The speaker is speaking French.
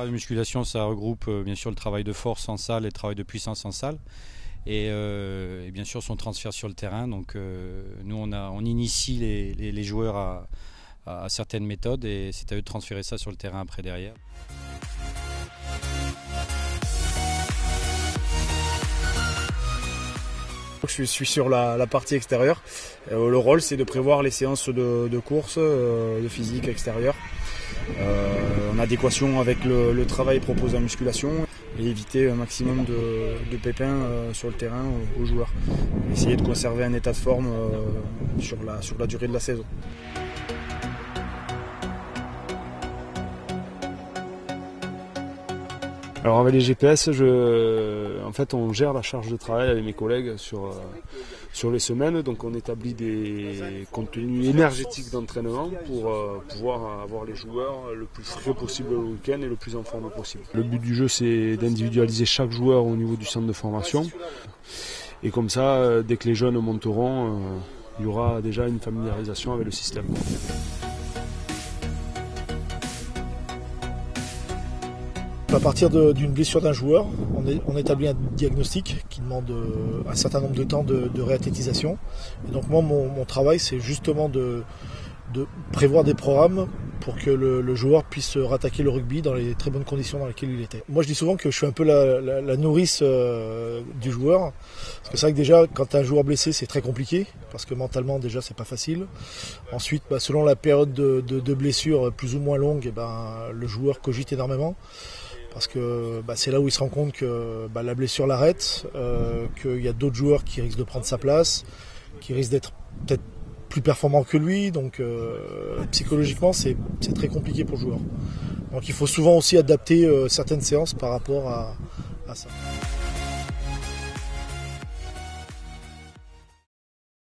travail de musculation, ça regroupe bien sûr le travail de force en salle et le travail de puissance en salle. Et bien sûr son transfert sur le terrain. Donc nous on initie les joueurs à certaines méthodes et c'est à eux de transférer ça sur le terrain après derrière. Je suis sur la partie extérieure. Le rôle, c'est de prévoir les séances de course, de physique extérieure, en adéquation avec le travail proposé en musculation et éviter un maximum de pépins sur le terrain aux joueurs. Essayer de conserver un état de forme sur la durée de la saison. Alors avec les GPS, en fait, on gère la charge de travail avec mes collègues sur les semaines. Donc on établit des contenus énergétiques d'entraînement pour pouvoir avoir les joueurs le plus frais possible le week-end et le plus en forme possible. Le but du jeu, c'est d'individualiser chaque joueur au niveau du centre de formation. Et comme ça, dès que les jeunes monteront, il y aura déjà une familiarisation avec le système. À partir d'une blessure d'un joueur, on établit un diagnostic qui demande un certain nombre de temps de réathlétisation. Et donc moi, mon travail, c'est justement de prévoir des programmes pour que le joueur puisse rattaquer le rugby dans les très bonnes conditions dans lesquelles il était. Moi, je dis souvent que je suis un peu la nourrice du joueur. Parce que c'est vrai que déjà, quand tu as un joueur blessé, c'est très compliqué. Parce que mentalement, déjà, c'est pas facile. Ensuite, selon la période de blessure plus ou moins longue, le joueur cogite énormément. Parce que c'est là où il se rend compte que la blessure l'arrête, qu'il y a d'autres joueurs qui risquent de prendre sa place, qui risquent d'être peut-être plus performants que lui. Donc psychologiquement, c'est très compliqué pour le joueur. Donc il faut souvent aussi adapter certaines séances par rapport à ça.